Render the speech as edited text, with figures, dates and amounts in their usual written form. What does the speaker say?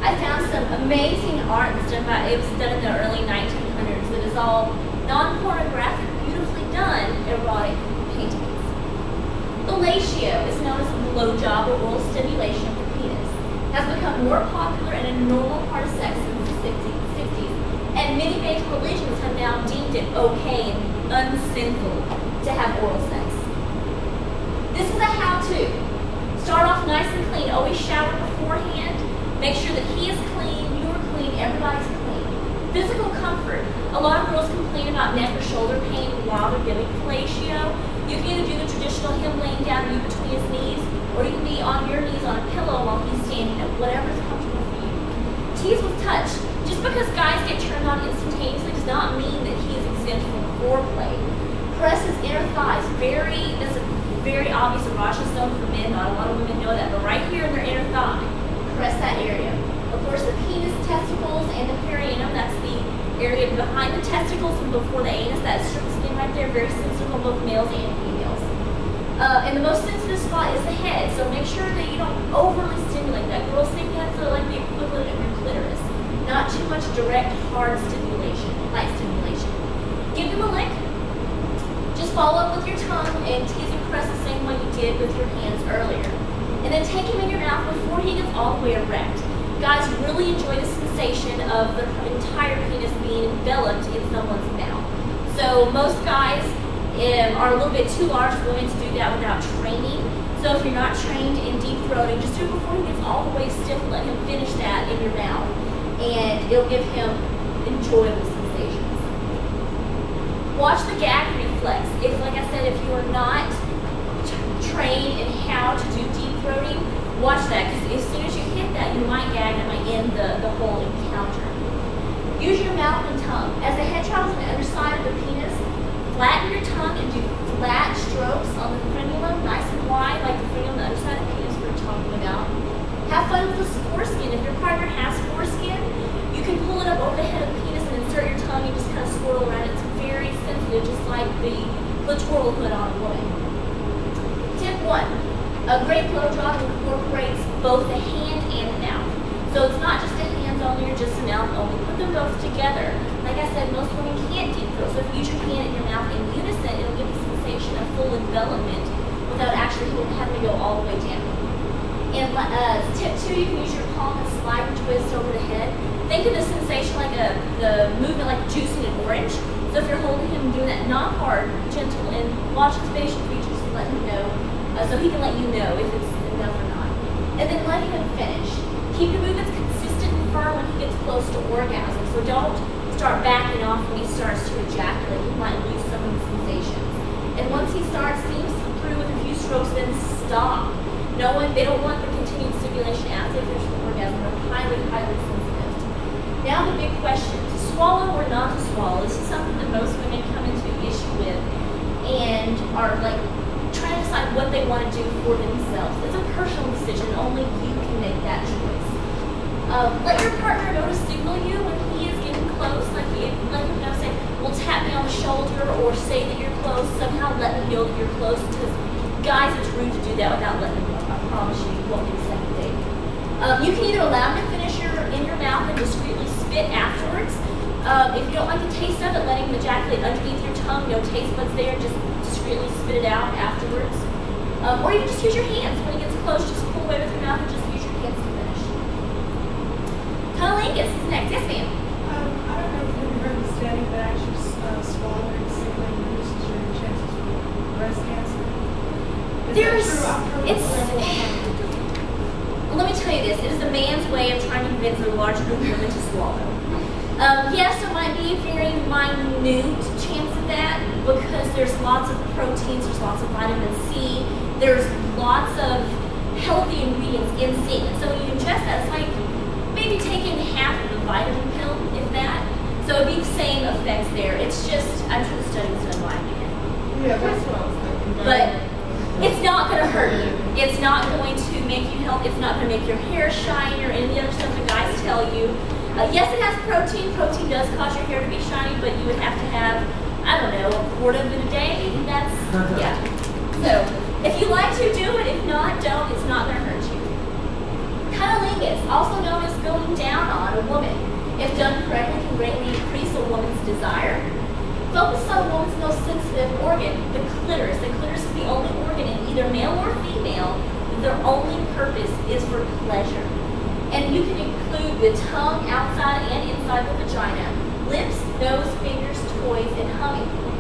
I found some amazing art that's done by, it was done in the early 1900s that is all non-pornographic, beautifully done erotic paintings. Fellatio is known as a blowjob or oral stimulation of the penis. Has become more popular and a normal part of sex since the 60s, and many major religions have now deemed it okay and unsinful to have oral sex. This is a how-to. Start off nice and clean. Always shower beforehand. Make sure that he is clean, you're clean, everybody's clean. Physical comfort. A lot of girls complain about neck or shoulder pain while they're giving fellatio. You can either do the traditional him laying down you between his knees, or you can be on your knees on a pillow while he's standing up, whatever's comfortable for you. Tease with touch. Just because guys get turned on instantaneously does not mean that he is exempt from foreplay. Press his inner thighs. That's a very obvious erogenous zone for men. Not a lot of women know that, but right here in their inner thigh, press that area. Of course, the penis, testicles, and the perianum, that's the area behind the testicles and before the anus, that strip of skin right there, very sensitive on both males and females. And the most sensitive spot is the head, so make sure that you don't overly stimulate that. Girls think that's like the equivalent of your clitoris. Not too much direct, hard stimulation, light stimulation. Give him a lick. Just follow up with your tongue and tease and press the same way you did with your hands earlier. And then take him in your mouth before he gets all the way erect. Guys really enjoy the sensation of the entire penis being enveloped in someone's mouth. So most guys are a little bit too large for women to do that without training. So if you're not trained in deep throating, just do it before he gets all the way stiff. Let him finish that in your mouth, and it'll give him enjoyable sensations. Watch the gag reflex. If, like I said, if you are not trained in how to do deep throating, watch that, because as soon as you hit that, you might gag and it might end the whole encounter. Use your mouth and tongue. As the head travels on the underside of the penis, flatten your tongue and do flat strokes on the frenulum, nice and wide, like the frenulum on the underside of the penis we're talking about. Have fun with the foreskin. If your partner has foreskin, you can pull it up over the head of the penis and insert your tongue and just kind of swirl around. It's very sensitive, just like the clitoral hood on a woman. Tip 1. A great blowjob incorporates both the hand and the mouth. So it's not just a hands only or just a mouth only. Put them both together. Like I said, most women can't deep throat. So if you use your hand and your mouth in unison, it'll give you a sensation of full envelopment without actually having to go all the way down. And tip 2, you can use your palm and slide and twist over the head. Think of the sensation like the movement like juicing an orange. So if you're holding him and doing that, not hard, gentle, and watch his facial features to let him know, so he can let you know if it's enough or not. And then let him finish. Keep your movements consistent and firm when he gets close to orgasm. So don't start backing off when he starts to ejaculate. You might lose some of the sensations. And once he starts seeing through with a few strokes, then stop. They don't want the continued stimulation after they finish the orgasm. They're highly, highly sensitive. Now the big question, to swallow or not to swallow. This is something that most women come into issue with and are like trying to decide what they want to do for themselves. It's a personal decision. Only you can make that choice. Let your partner know to signal you when he is getting close. Like let him know, say, well, tap me on the shoulder, or say that you're close. Somehow let me know that you're close, because guys, it's rude to do that without letting them know. I promise you, you won't get a second date. You can either allow him to finish in your mouth and discreetly spit afterwards. If you don't like the taste of it, letting him ejaculate underneath your tongue, no taste buds there, just discreetly spit it out afterwards. Or you can just use your hands. When he gets close, just pull away with your mouth and just use your hands to finish. Cunnilingus is next. Yes, ma'am. I don't know if you've heard the study that actually swallowing simply reduces your chances for breast cancer. Let me tell you this. It is a man's way of trying to convince a large group of women to swallow. Yes, there might be a very minute chance of that, because there's lots of proteins, there's lots of vitamin C, there's lots of healthy ingredients in semen. So when you ingest that, it's like maybe taking half of the vitamin pill, if that. So it'd be the same effects there. It's just, I'm sure the study was done by a man. Yeah, that's what I was thinking. But it's not going to hurt you. It's not going to make you healthy. It's not going to make your hair shiny or any of the other stuff the guys tell you. Yes, it has protein. Protein does cause your hair to be shiny, but you would have to have, I don't know, a quart of it a day. That's, yeah. So, if you like to, do it. If not, don't. It's not going to hurt you. Cunnilingus, also known as going down on a woman, if done correctly, can greatly increase a woman's desire. Focus on a woman's most sensitive organ, the clitoris. The clitoris is the only organ in either male or female that their only purpose is for pleasure. And you can include the tongue outside and inside the vagina, lips, nose, fingers, toys, and humming.